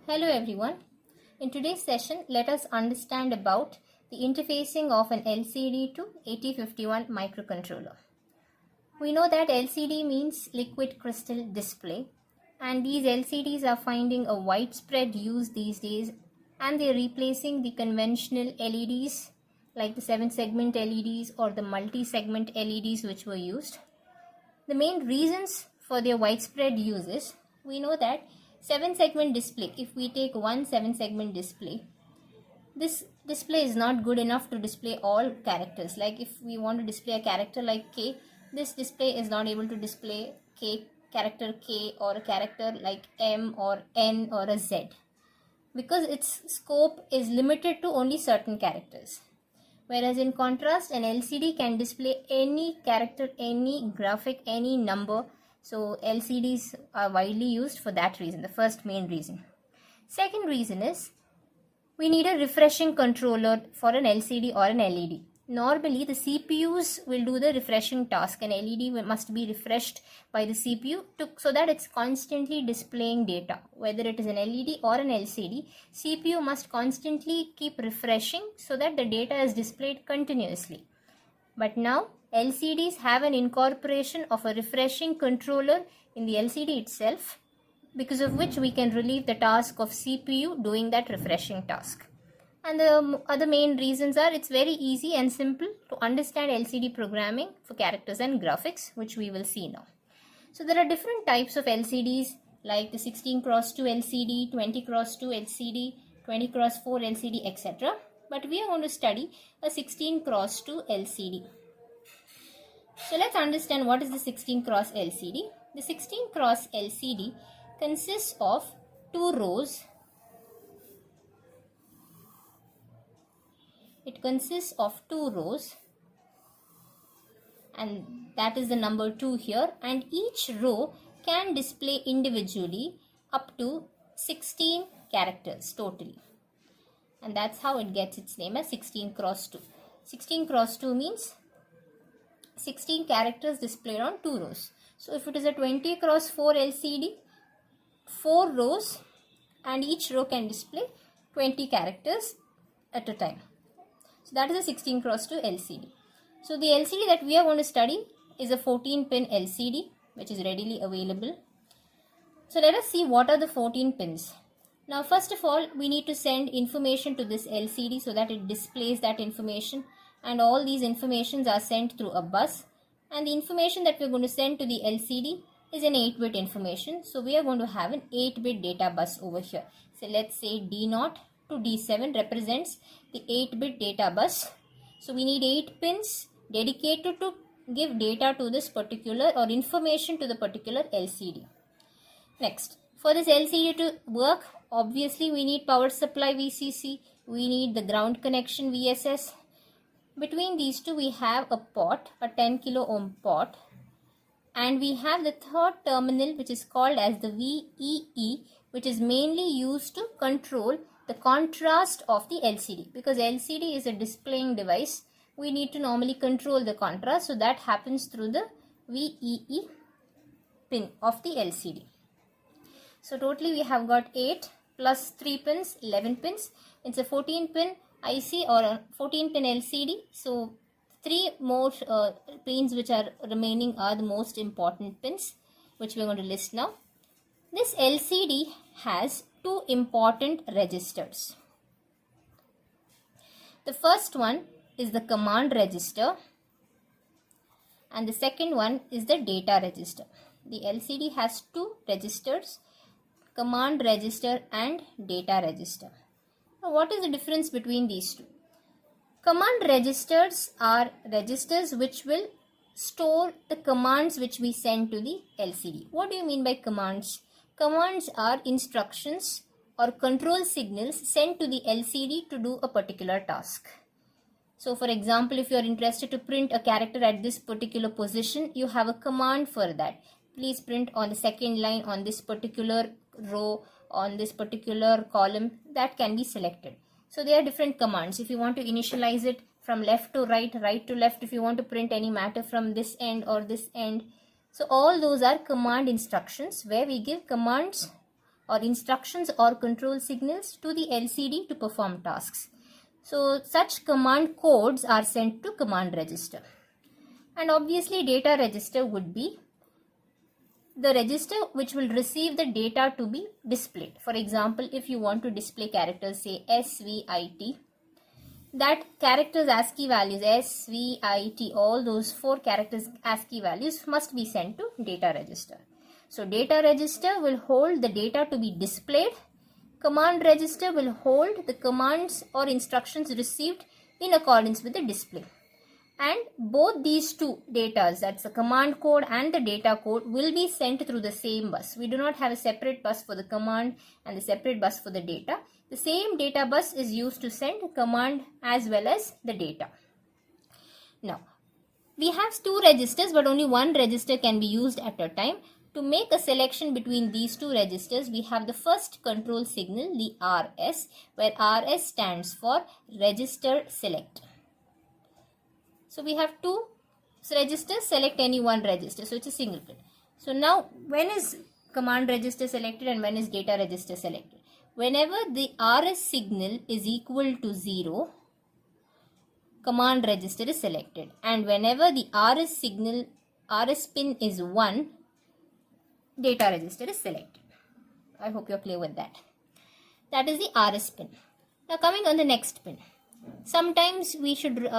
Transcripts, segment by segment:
Hello everyone. In today's session, let us understand about the interfacing of an LCD to 8051 microcontroller. We know that LCD means liquid crystal display, and these LCDs are finding a widespread use these days, and they're replacing the conventional LEDs like the 7-segment LEDs or the multi-segment LEDs which were used. The main reasons for their widespread use is we know that 7-segment display, if we take one 7-segment display, this display is not good enough to display all characters. Like if we want to display a character like K, this display is not able to display character K or a character like M or N or a Z because its scope is limited to only certain characters. Whereas in contrast, an LCD can display any character, any graphic, any number. So LCDs are widely used for that reason, the first main reason. Second reason is we need a refreshing controller for an LCD or an LED. Normally the CPUs will do the refreshing task. An LED must be refreshed by the CPU so that it's constantly displaying data. Whether it is an LED or an LCD, CPU must constantly keep refreshing so that the data is displayed continuously. But now LCDs have an incorporation of a refreshing controller in the LCD itself, because of which we can relieve the task of CPU doing that refreshing task. And the other main reasons are it's very easy and simple to understand LCD programming for characters and graphics, which we will see now. So there are different types of LCDs like the 16x2 LCD, 20x2 LCD, 20x4 LCD, etc. But we are going to study a 16x2 LCD. So let's understand what is the 16x LCD. The 16x LCD consists of two rows. It consists of two rows, and that is the number 2 here, and each row can display individually up to 16 characters totally, and that's how it gets its name as 16x2. 16x2 means 16 characters displayed on 2 rows. So if it is a 20x4 LCD, 4 rows and each row can display 20 characters at a time. So that is a 16x2 LCD. So the LCD that we are going to study is a 14-pin LCD which is readily available. So let us see what are the 14 pins. Now first of all, we need to send information to this LCD so that it displays that information, and all these informations are sent through a bus, and the information that we are going to send to the LCD is an 8-bit information. So we are going to have an 8-bit data bus over here. So let's say D0 to D7 represents the 8-bit data bus. So we need 8 pins dedicated to give data to this particular or information to the particular LCD. Next, for this LCD to work, obviously we need power supply VCC, we need the ground connection VSS. Between these two we have a pot, a 10 kilo ohm pot, and we have the third terminal which is called as the VEE, which is mainly used to control the contrast of the LCD. Because LCD is a displaying device, we need to normally control the contrast, so that happens through the VEE pin of the LCD. So totally we have got 8 plus 3 pins, 11 pins. It's a 14-pin IC or a 14-pin LCD. So 3 more pins which are remaining are the most important pins, which we are going to list now. This LCD has 2 important registers. The first one is the command register, and the second one is the data register. The LCD has 2 registers, command register and data register. Now what is the difference between these two? Command registers are registers which will store the commands which we send to the LCD. What do you mean by commands? Commands are instructions or control signals sent to the LCD to do a particular task. So for example, if you are interested to print a character at this particular position, you have a command for that. Please print on the second line, on this particular row, on this particular column. That can be selected. So there are different commands. If you want to initialize it from left to right, right to left, if you want to print any matter from this end or this end. So all those are command instructions where we give commands or instructions or control signals to the LCD to perform tasks. So such command codes are sent to command register. And obviously data register would be the register which will receive the data to be displayed. For example, if you want to display characters, say SVIT, that characters ASCII values SVIT, all those 4 characters ASCII values must be sent to data register. So data register will hold the data to be displayed. Command register will hold the commands or instructions received in accordance with the display. And both these two datas, that's the command code and the data code, will be sent through the same bus. We do not have a separate bus for the command and the separate bus for the data. The same data bus is used to send command as well as the data. Now, we have 2 registers, but only one register can be used at a time. To make a selection between these 2 registers, we have the first control signal, the RS, where RS stands for register select. So we have 2 registers, select any one register. So it's a single pin. So now when is command register selected and when is data register selected? Whenever the RS signal is equal to 0, command register is selected. And whenever the RS pin is 1, data register is selected. I hope you're clear with that. That is the RS pin. Now coming on the next pin. Sometimes we should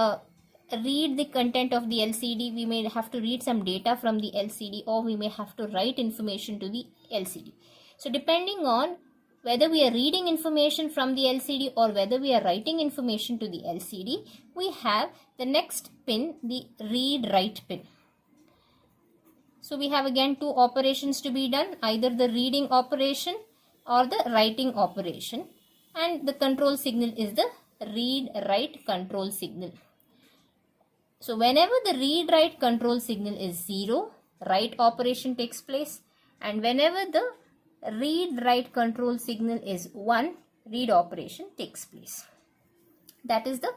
read the content of the LCD. We may have to read some data from the LCD, or we may have to write information to the LCD. So depending on whether we are reading information from the LCD or whether we are writing information to the LCD, we have the next pin, the read write pin. So we have again 2 operations to be done, either the reading operation or the writing operation, and the control signal is the read write control signal. So whenever the read write control signal is 0, write operation takes place, and whenever the read write control signal is 1, read operation takes place. That is the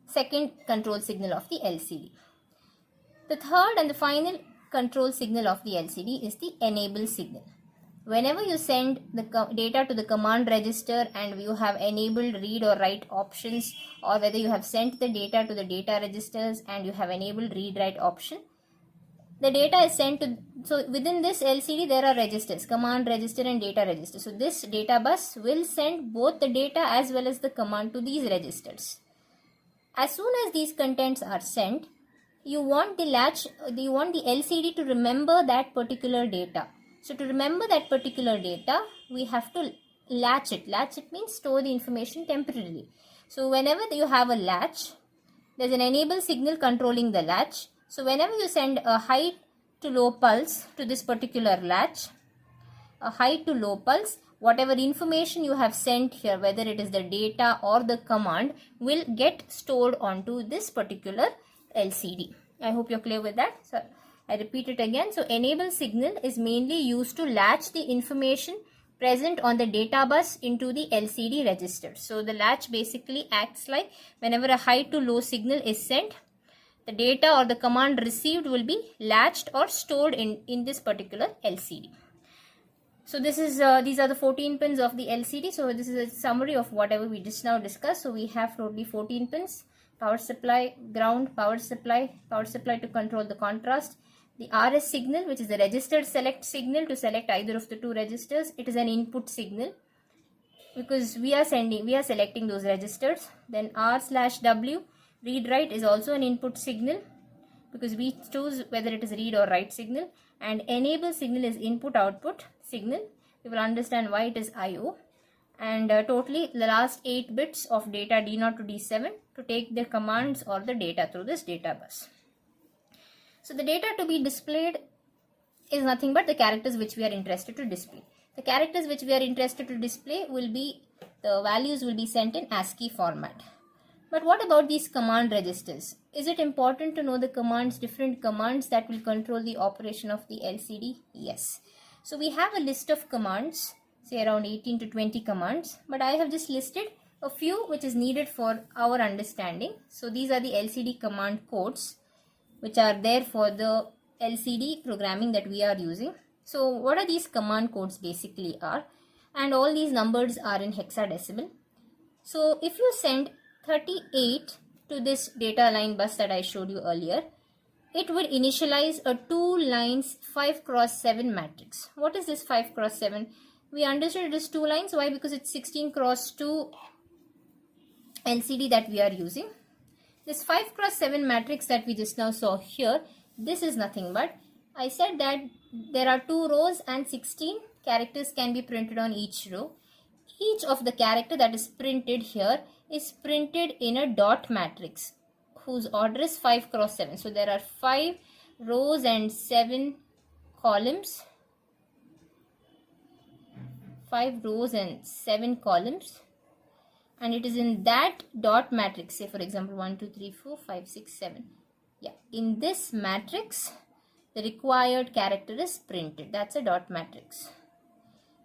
second control signal of the LCD. The third and the final control signal of the LCD is the enable signal. Whenever you send the data to the command register and you have enabled read or write options, or whether you have sent the data to the data registers and you have enabled read write option, the data is sent to, so within this LCD there are registers, command register and data register. So this data bus will send both the data as well as the command to these registers. As soon as these contents are sent, you want the LCD to remember that particular data. So to remember that particular data, we have to latch it. Latch it means store the information temporarily. So whenever you have a latch, there's an enable signal controlling the latch. So whenever you send a high to low pulse to this particular latch, a high to low pulse, whatever information you have sent here, whether it is the data or the command, will get stored onto this particular LCD. I hope you're clear with that. So I repeat it again. So enable signal is mainly used to latch the information present on the data bus into the LCD register. So the latch basically acts like whenever a high to low signal is sent, the data or the command received will be latched or stored in this particular LCD. So this is these are the 14 pins of the LCD. So this is a summary of whatever we just now discussed. So we have totally 14 pins: power supply, ground, power supply to control the contrast, the RS signal, which is the registered select signal to select either of the 2 registers. It is an input signal because we are selecting those registers. Then R/W, read write, is also an input signal because we choose whether it is read or write signal. And enable signal is input output signal. You will understand why it is IO. And totally the last 8 bits of data D0 to D7 to take the commands or the data through this data bus. So the data to be displayed is nothing but the characters which we are interested to display. The characters which we are interested to display will be, the values will be sent in ASCII format. But what about these command registers? Is it important to know the commands, different commands that will control the operation of the LCD? Yes. So we have a list of commands, say around 18 to 20 commands, but I have just listed a few which is needed for our understanding. So these are the LCD command codes which are there for the LCD programming that we are using. So what are these command codes basically are? and all these numbers are in hexadecimal. So if you send 38 to this data line bus that I showed you earlier, it would initialize a 2 lines 5 cross 7 matrix. What is this 5 cross 7? We understood it is 2 lines. Why? Because it's 16 cross 2 LCD that we are using. This 5 cross 7 matrix that we just now saw here, this is nothing but, I said that there are 2 rows and 16 characters can be printed on each row. Each of the character that is printed here is printed in a dot matrix whose order is 5 cross 7. So there are 5 rows and 7 columns. 5 rows and 7 columns. And it is in that dot matrix, say for example 1, 2, 3, 4, 5, 6, 7. Yeah, in this matrix, the required character is printed. That's a dot matrix.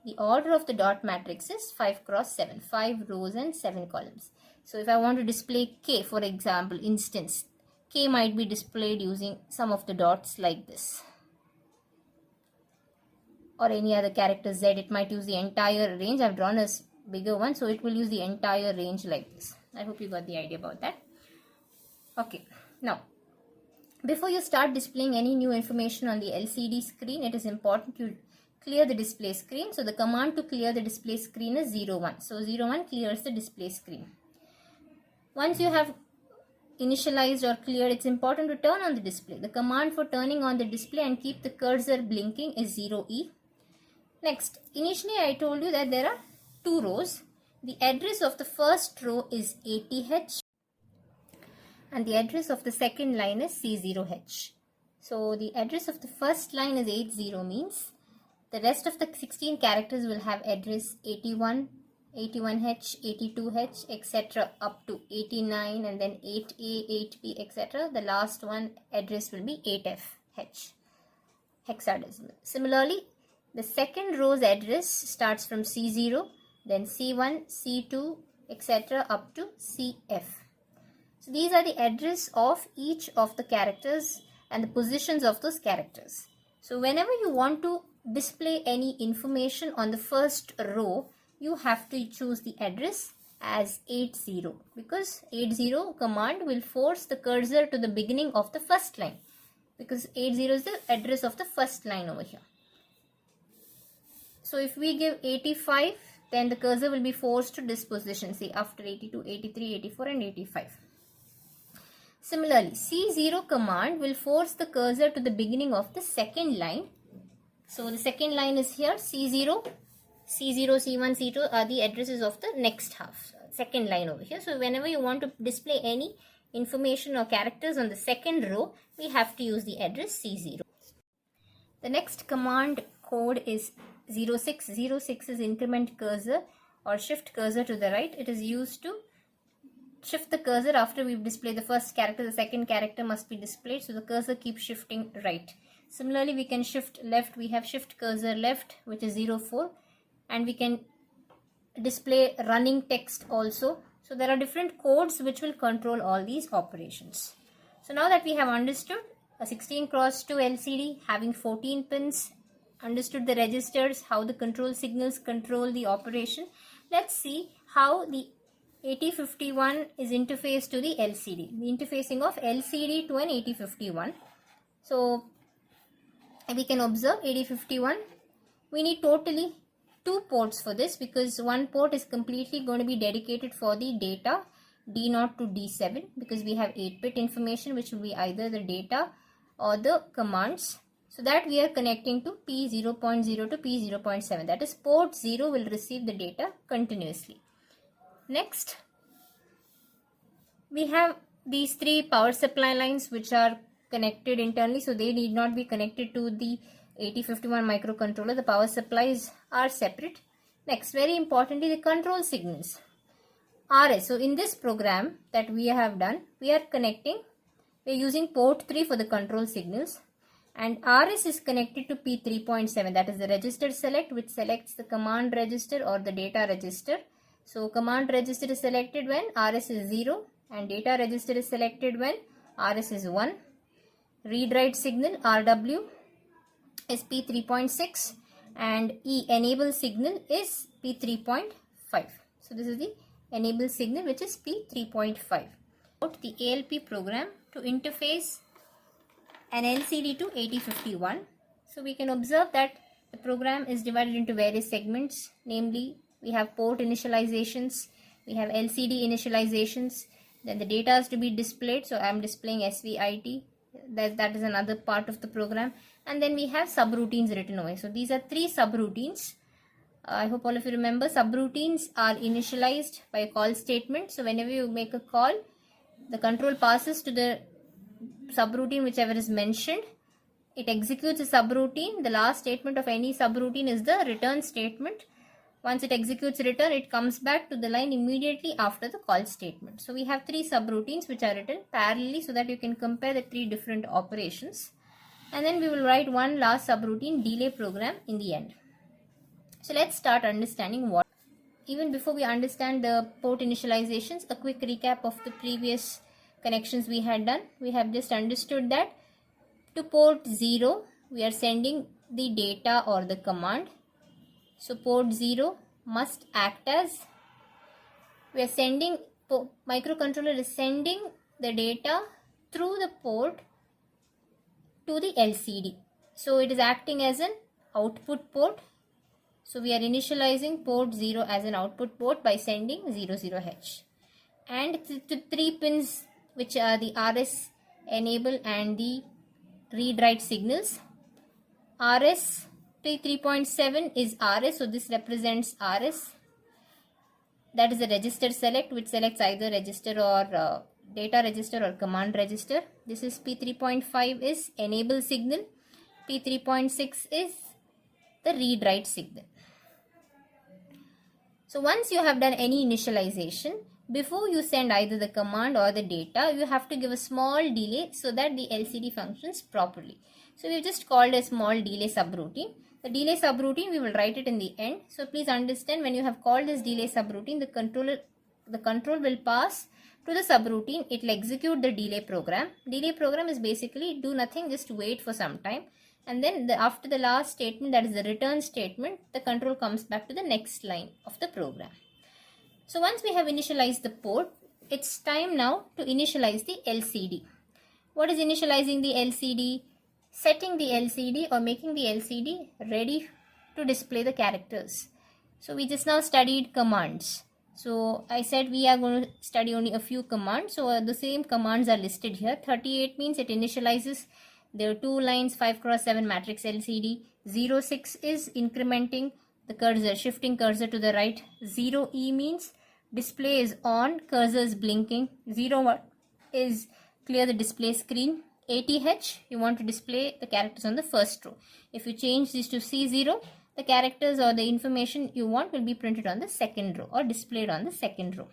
The order of the dot matrix is 5 cross 7, 5 rows and 7 columns. So if I want to display K, for example, instance, K might be displayed using some of the dots like this. Or any other character Z, it might use the entire range. I've drawn a bigger one, so it will use the entire range like this. I hope you got the idea about that. Okay, now before you start displaying any new information on the LCD screen, it is important to clear the display screen. So the command to clear the display screen is 01. So 01 clears the display screen. Once you have initialized or cleared, it's important to turn on the display. The command for turning on the display and keep the cursor blinking is 0E. Next, initially I told you that there are 2 rows. The address of the first row is 80H and the address of the second line is C0H. So the address of the first line is 80 means the rest of the 16 characters will have address 81, 81H, 82H, etc. up to 89 and then 8A, 8B, etc. The last one address will be 8FH, hexadecimal. Similarly, the second row's address starts from C0, then C1, C2, etc. up to CF. So these are the address of each of the characters and the positions of those characters. So whenever you want to display any information on the first row, you have to choose the address as 80 because 80 command will force the cursor to the beginning of the first line because 80 is the address of the first line over here. So if we give 85, then the cursor will be forced to this position, say after 82, 83, 84 and 85. Similarly, C0 command will force the cursor to the beginning of the second line. So the second line is here, C0, C0, C1, C2 are the addresses of the next half, second line over here. So whenever you want to display any information or characters on the second row, we have to use the address C0. The next command code is 06. 06 is increment cursor or shift cursor to the right. It is used to shift the cursor after we've displayed the first character. The second character must be displayed, so the cursor keeps shifting right. Similarly, we can shift left. We have shift cursor left, which is 04, and we can display running text also. So there are different codes which will control all these operations. So now that we have understood a 16 cross 2 LCD having 14 pins, understood the registers, how the control signals control the operation, let's see how the 8051 is interfaced to the LCD. The interfacing of LCD to an 8051. So we can observe 8051. We need totally 2 ports for this because one port is completely going to be dedicated for the data D0 to D7 because we have 8-bit information which will be either the data or the commands. So that we are connecting to P0.0 to P0.7. That is port 0 will receive the data continuously. Next, we have these 3 power supply lines which are connected internally, so they need not be connected to the 8051 microcontroller. The power supplies are separate. Next, very importantly, the control signals. RS. So in this program that we have done, we are using port 3 for the control signals, and RS is connected to P3.7, that is the register select, which selects the command register or the data register. So command register is selected when RS is 0 and data register is selected when RS is 1. Read write signal RW is P3.6 and E enable signal is P3.5. So this is the enable signal, which is P3.5. The ALP program to interface an LCD to 8051. So we can observe that the program is divided into various segments, namely we have port initializations, we have LCD initializations, then the data is to be displayed, so I am displaying SVIT, that is another part of the program, and then we have subroutines written away. So these are three subroutines. I hope all of you remember, subroutines are initialized by a call statement. So whenever you make a call, the control passes to the subroutine whichever is mentioned. It executes a subroutine. The last statement of any subroutine is the return statement. Once it executes return, it comes back to the line immediately after the call statement. So we have three subroutines which are written parallelly so that you can compare the three different operations. And then we will write one last subroutine delay program in the end. So let's start understanding what. Even before we understand the port initializations, a quick recap of the previous connections we had done. We have just understood that to port 0, we are sending the data or the command. So port 0 must act as, we are sending, microcontroller is sending the data through the port to the LCD. So it is acting as an output port. So we are initializing port 0 as an output port by sending 00H. And the three pins which are the RS, enable and the read-write signals. RS, P3.7 is RS, so this represents RS. That is a register select which selects either register or data register or command register. This is P3.5 is enable signal. P3.6 is the read-write signal. So once you have done any initialization, before you send either the command or the data, you have to give a small delay so that the LCD functions properly. So we've just called a small delay subroutine. The delay subroutine, we will write it in the end. So please understand, when you have called this delay subroutine, the control will pass to the subroutine. It will execute the delay program. Delay program is basically do nothing, just wait for some time. And then after the last statement, that is the return statement, the control comes back to the next line of the program. So once we have initialized the port, it's time now to initialize the LCD. What is initializing the LCD? Setting the LCD or making the LCD ready to display the characters. So we just now studied commands. So I said we are going to study only a few commands. So the same commands are listed here. 38 means it initializes. There are two lines, 5x7 matrix LCD. 06 is incrementing the cursor, shifting cursor to the right. 0E means display is on, cursor is blinking. 01 is clear the display screen. 80H, you want to display the characters on the first row. If you change this to C0, the characters or the information you want will be printed on the second row or displayed on the second row.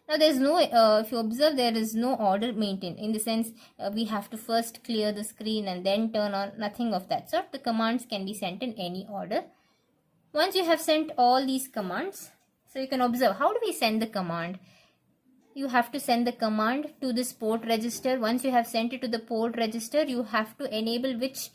Now there is no, if you observe, there is no order maintained, in the sense we have to first clear the screen and then turn on, nothing of that sort. The commands can be sent in any order. Once you have sent all these commands, so you can observe, how do we send the command? You have to send the command to this port register. Once you have sent it to the port register, you have to enable which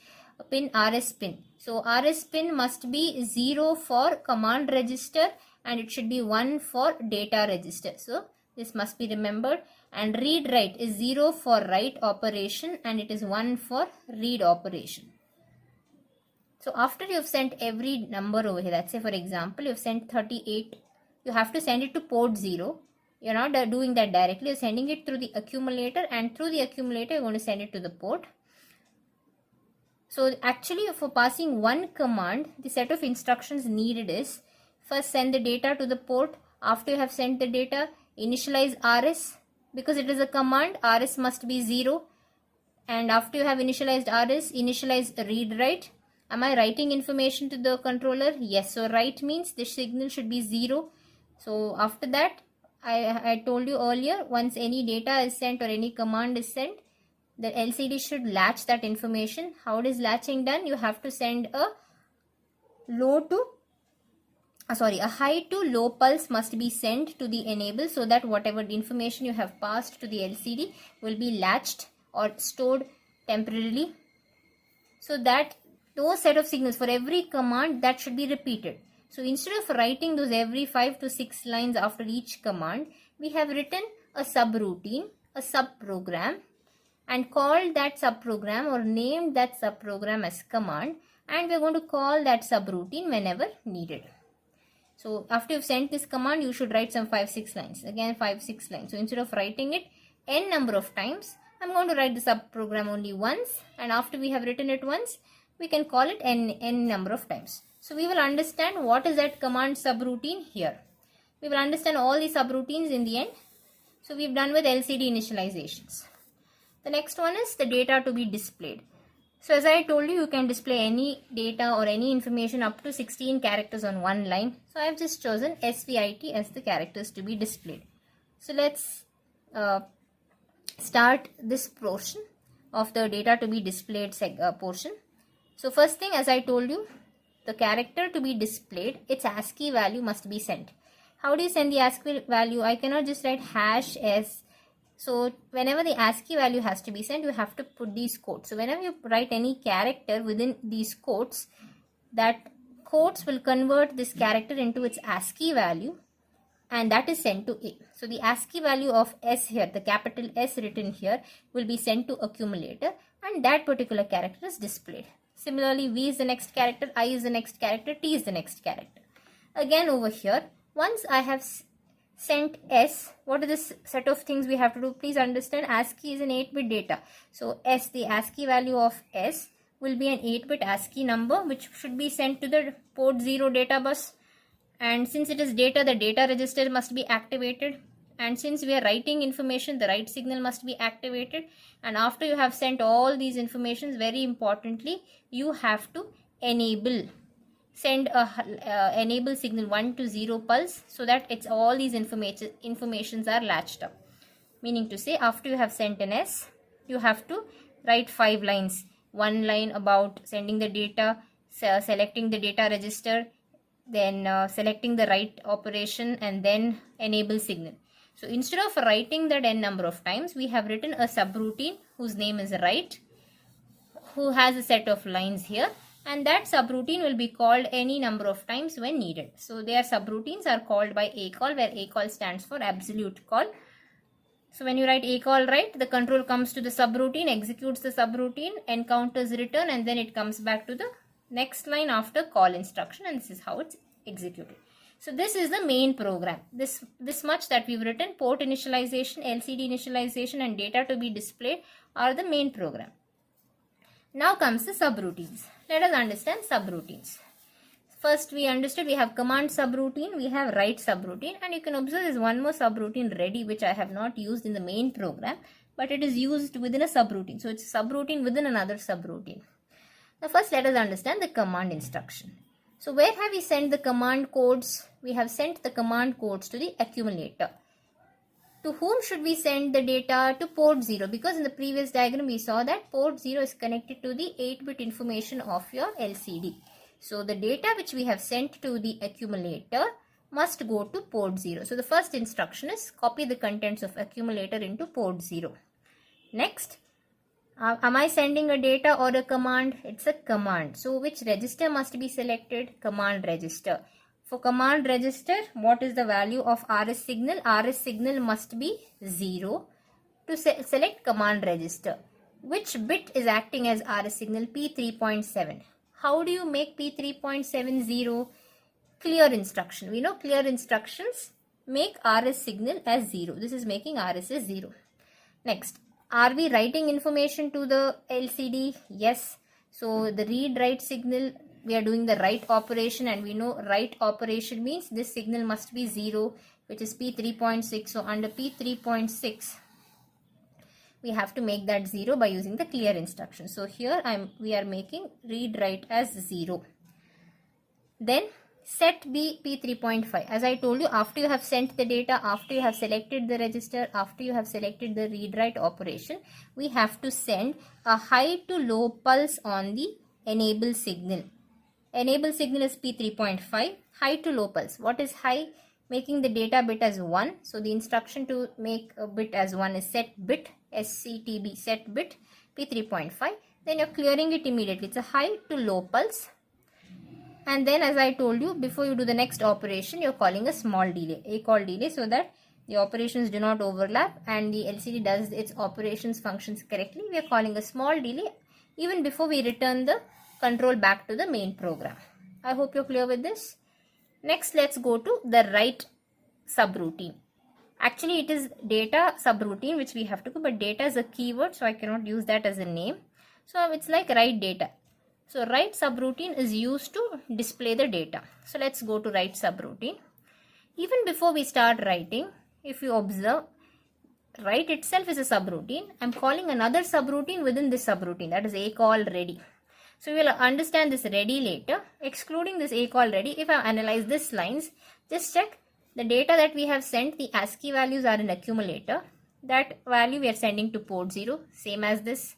pin? RS pin. So RS pin must be 0 for command register and it should be 1 for data register. So this must be remembered. And read write is 0 for write operation and it is 1 for read operation. So after you have sent every number over here, let's say for example you have sent 38, you have to send it to port 0. You're not doing that directly, you're sending it through the accumulator, and through the accumulator you're going to send it to the port. So actually for passing one command, the set of instructions needed is, first send the data to the port. After you have sent the data, initialize RS. Because it is a command, RS must be 0. And after you have initialized RS, initialize read write. Am I writing information to the controller? Yes. So write means the signal should be 0. So after that, I told you earlier, once any data is sent or any command is sent, the LCD should latch that information. How is latching done? You have to send a high to low pulse must be sent to the enable, so that whatever the information you have passed to the LCD will be latched or stored temporarily. So that those set of signals for every command, that should be repeated. So instead of writing those every 5 to 6 lines after each command, we have written a subroutine, a subprogram, and called that subprogram or named that subprogram as command, and we're going to call that subroutine whenever needed. So after you've sent this command, you should write some 5-6 lines. Again 5-6 lines. So instead of writing it n number of times, I'm going to write the subprogram only once, and after we have written it once, we can call it n number of times. So we will understand what is that command subroutine here. We will understand all the subroutines in the end. So we've done with LCD initializations. The next one is the data to be displayed. So as I told you, you can display any data or any information up to 16 characters on one line. So I have just chosen SVIT as the characters to be displayed. So let's start this portion of the data to be displayed portion. So first thing, as I told you, the character to be displayed, its ASCII value must be sent. How do you send the ASCII value? I cannot just write #s. So whenever the ASCII value has to be sent, you have to put these quotes. So whenever you write any character within these quotes, that quotes will convert this character into its ASCII value, and that is sent to A. So the ASCII value of S here, the capital S written here, will be sent to accumulator, and that particular character is displayed. Similarly, V is the next character, I is the next character, T is the next character. Again over here, once I have sent S, what are this set of things we have to do? Please understand, ASCII is an 8-bit data. So S, the ASCII value of S will be an 8-bit ASCII number, which should be sent to the port 0 data bus. And since it is data, the data register must be activated. And since we are writing information, the write signal must be activated. And after you have sent all these informations, very importantly, you have to send a enable signal 1 to 0 pulse, so that it's all these informations are latched up. Meaning to say, after you have sent an S, you have to write 5 lines. 1 line about sending the data, selecting the data register, then selecting the write operation, and then enable signal. So instead of writing that n number of times, we have written a subroutine whose name is write, who has a set of lines here, and that subroutine will be called any number of times when needed. So their subroutines are called by ACALL, where ACALL stands for absolute call. So when you write ACALL write, the control comes to the subroutine, executes the subroutine, encounters return, and then it comes back to the next line after call instruction, and this is how it's executed. So this is the main program. This much that we've written, port initialization, LCD initialization, and data to be displayed are the main program. Now comes the subroutines. Let us understand subroutines. First we understood we have command subroutine, we have write subroutine, and you can observe there is one more subroutine ready which I have not used in the main program, but it is used within a subroutine. So it's a subroutine within another subroutine. Now first let us understand the command instruction. So where have we sent the command codes? We have sent the command codes to the accumulator. To whom should we send the data? To port 0, because in the previous diagram we saw that port 0 is connected to the 8-bit information of your LCD. So the data which we have sent to the accumulator must go to port 0. So the first instruction is copy the contents of accumulator into port 0. Next, am I sending a data or a command? It's a command. So which register must be selected? Command register. For command register, what is the value of RS signal? RS signal must be 0. To select command register, which bit is acting as RS signal? P3.7. How do you make P3.70? Clear instruction. We know clear instructions make RS signal as 0. This is making RS as 0. Next, are we writing information to the LCD? Yes. So the read write signal, we are doing the write operation, and we know write operation means this signal must be 0, which is P3.6. So under P3.6, we have to make that 0 by using the clear instruction. So here we are making read write as 0. Then set B P3.5. As I told you, after you have sent the data, after you have selected the register, after you have selected the read write operation, we have to send a high to low pulse on the enable signal. Enable signal is P3.5. High to low pulse. What is high? Making the data bit as 1. So the instruction to make a bit as 1 is set bit, SCTB, set bit P3.5. Then you're clearing it immediately. It's a high to low pulse. And then, as I told you, before you do the next operation, you're calling a small delay, ACALL delay, so that the operations do not overlap and the LCD does its operations functions correctly. We are calling a small delay even before we return the control back to the main program. I hope you're clear with this. Next, let's go to the write subroutine. Actually, it is data subroutine which we have to do, but data is a keyword, so I cannot use that as a name. So it's like write data. So write subroutine is used to display the data. So let's go to write subroutine. Even before we start writing, if you observe, write itself is a subroutine. I'm calling another subroutine within this subroutine, that is ACALL ready. So we will understand this ready later. Excluding this ACALL ready, if I analyze this lines, just check the data that we have sent, the ASCII values are in accumulator. That value we are sending to port 0, same as this.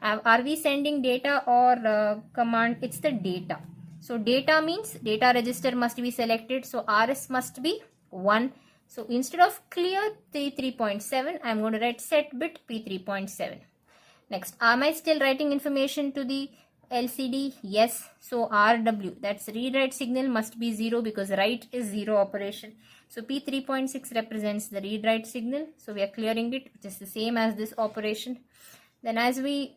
Are we sending data or command? It's the data. So data means data register must be selected. So RS must be 1. So instead of clear P3.7, I am going to write set bit P3.7. Next, am I still writing information to the LCD? Yes. So RW, that's read write signal, must be 0 because write is 0 operation. So P3.6 represents the read write signal. So we are clearing it, which is the same as this operation. Then as we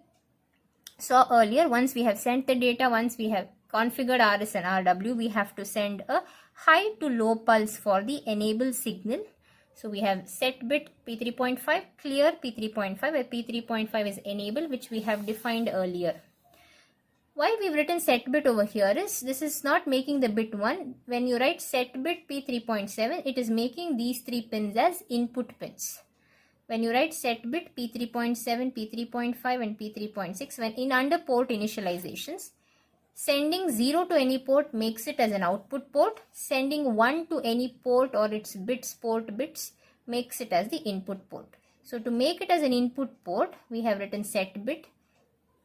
saw earlier, once we have sent the data, once we have configured RS and RW, we have to send a high to low pulse for the enable signal. So we have set bit P3.5, clear P3.5, where P3.5 is enable, which we have defined earlier. Why we've written set bit over here is, this is not making the bit 1. When you write set bit P3.7, it is making these 3 pins as input pins. When you write set bit P3.7, P3.5 and P3.6, when in under port initializations, sending 0 to any port makes it as an output port. Sending 1 to any port or its bits, port bits, makes it as the input port. So to make it as an input port, we have written set bit.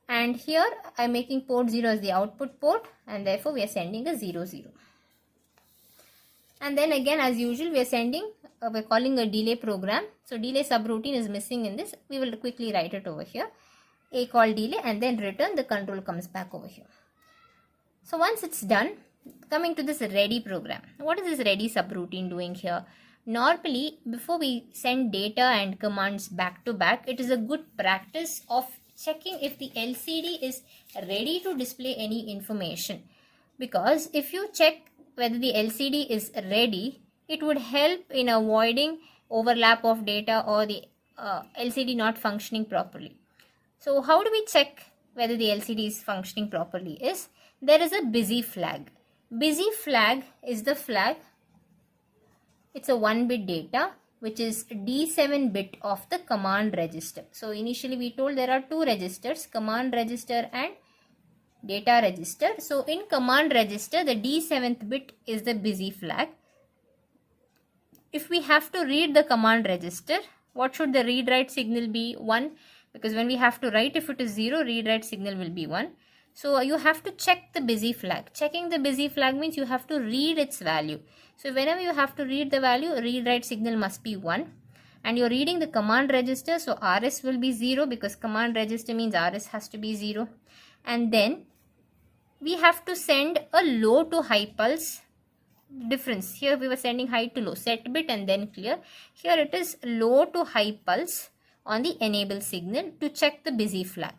And here I am making port 0 as the output port, and therefore we are sending a 0, 0. And then again, as usual, we are sending, we are calling a delay program. So delay subroutine is missing in this. We will quickly write it over here. ACALL delay and then return, the control comes back over here. So once it's done, coming to this ready program. What is this ready subroutine doing here? Normally, before we send data and commands back to back, it is a good practice of checking if the LCD is ready to display any information. Because if you check whether the LCD is ready, it would help in avoiding overlap of data or the LCD not functioning properly. So how do we check whether the LCD is functioning properly? Is there is a busy flag. Busy flag is the flag. It's a 1-bit data, which is D7 bit of the command register. So initially we told there are 2 registers, command register and data register. So in command register, the D7th bit is the busy flag. If we have to read the command register, what should the read write signal be? 1, because when we have to write, if it is 0, read write signal will be 1. So you have to check the busy flag. Checking the busy flag means you have to read its value. So whenever you have to read the value, read write signal must be 1. And you're reading the command register, so RS will be 0 because command register means RS has to be 0. And then we have to send a low to high pulse difference. Here we were sending high to low, set bit and then clear. Here it is low to high pulse on the enable signal to check the busy flag.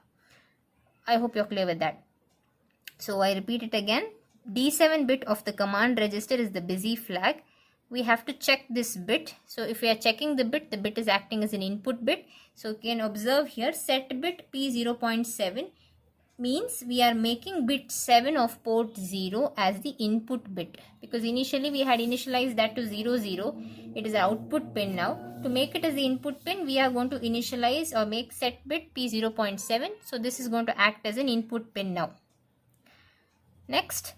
I hope you're clear with that. So I repeat it again. D7 bit of the command register is the busy flag. We have to check this bit. So if we are checking the bit is acting as an input bit. So you can observe here set bit P0.7 means we are making bit 7 of port 0 as the input bit. Because initially we had initialized that to 0, 0. It is an output pin now. To make it as the input pin, we are going to initialize or make set bit P0.7. So this is going to act as an input pin now. Next,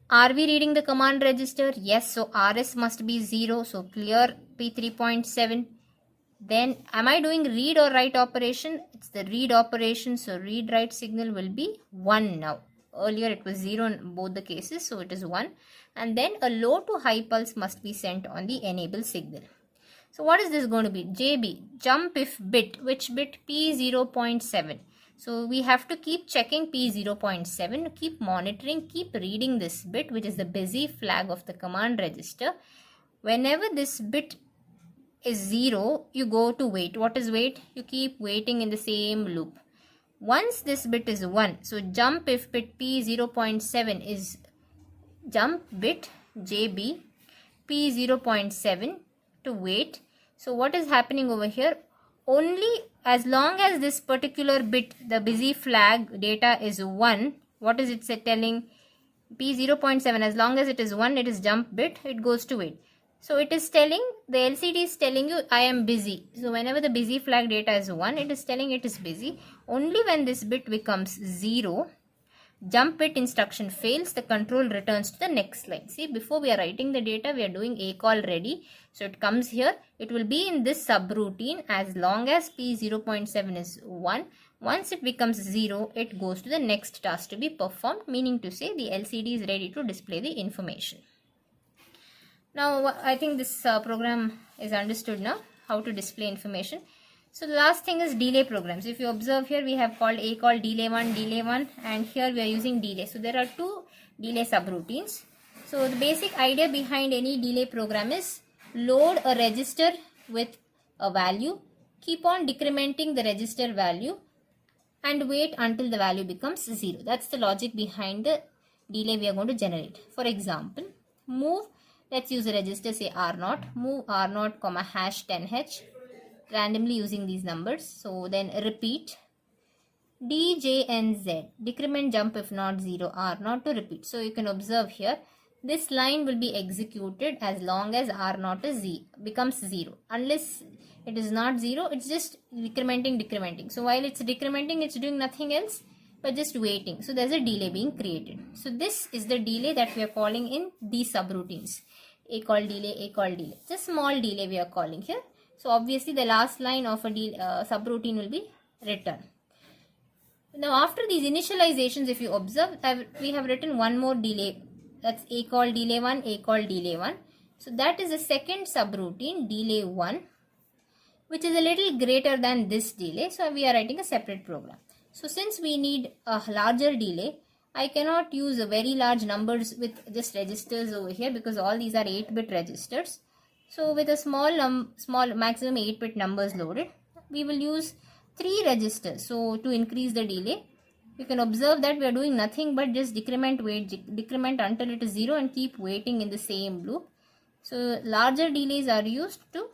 are we reading the command register? Yes, so RS must be 0. So clear P3.7. Then am I doing read or write operation? It's the read operation. So read write signal will be 1 now. Earlier it was 0 in both the cases. So it is 1. And then a low to high pulse must be sent on the enable signal. So what is this going to be? JB, jump if bit. Which bit? P0.7. So we have to keep checking P0.7, keep monitoring, keep reading this bit, which is the busy flag of the command register. Whenever this bit is 0, you go to wait. What is wait? You keep waiting in the same loop. Once this bit is 1, so jump if bit P0.7 is jump bit JB P0.7 to wait. So what is happening over here? Only as long as this particular bit, the busy flag data is 1, what is it telling? P0.7, as long as it is 1, it is jump bit, it goes to wait. So it is telling, the LCD is telling you I am busy. So whenever the busy flag data is 1, it is telling it is busy. Only when this bit becomes 0, jump bit instruction fails, the control returns to the next line. See, before we are writing the data, we are doing ACALL ready. So it comes here. It will be in this subroutine as long as P0.7 is 1. Once it becomes 0, it goes to the next task to be performed, meaning to say the LCD is ready to display the information. Now, I think this program is understood now, how to display information. So the last thing is delay programs. If you observe here, we have called ACALL delay 1, and here we are using delay. So there are two delay subroutines. So the basic idea behind any delay program is load a register with a value, keep on decrementing the register value, and wait until the value becomes 0. That's the logic behind the delay we are going to generate. For example, move, let's use a register, say R0, move R0, #10H, randomly using these numbers. So then repeat DJNZ, decrement jump if not 0, R0 to repeat. So you can observe here, this line will be executed as long as R0 is becomes 0. Unless it is not 0, it's just decrementing. So while it's decrementing, it's doing nothing else but just waiting. So there's a delay being created. So this is the delay that we are calling in these subroutines. ACALL delay. It's a small delay we are calling here. So obviously the last line of a subroutine will be returned. Now after these initializations, if you observe, we have written one more delay. That's ACALL delay 1. So that is the second subroutine, delay 1, which is a little greater than this delay. So we are writing a separate program. So since we need a larger delay, I cannot use a very large numbers with just registers over here, because all these are 8-bit registers. So with a small maximum 8-bit numbers loaded, we will use 3 registers. So to increase the delay, you can observe that we are doing nothing but just decrement until it is 0 and keep waiting in the same loop. So larger delays are used to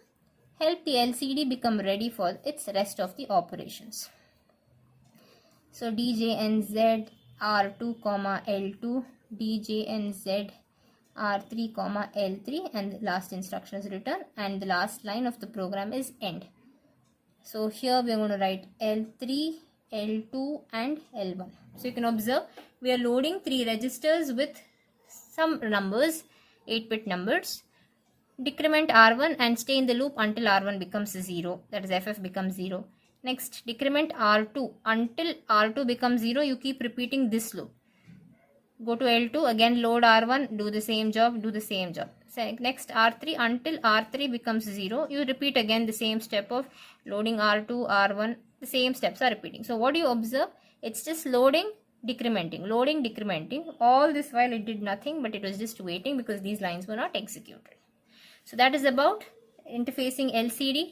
help the LCD become ready for its rest of the operations. So DJNZ R2, L2, DJNZ R3, L3, and the last instruction is return, and the last line of the program is end. So here we are going to write L3, L2 and L1. So you can observe we are loading 3 registers with some numbers, 8-bit numbers. Decrement R1 and stay in the loop until R1 becomes 0, that is FF becomes 0. Next, decrement R2 until R2 becomes 0, you keep repeating this loop. Go to L2, again load R1, do the same job, So next R3 until R3 becomes 0, you repeat again the same step of loading R2, R1, the same steps are repeating. So what do you observe? It's just loading, decrementing. All this while it did nothing, but it was just waiting because these lines were not executed. So that is about interfacing LCD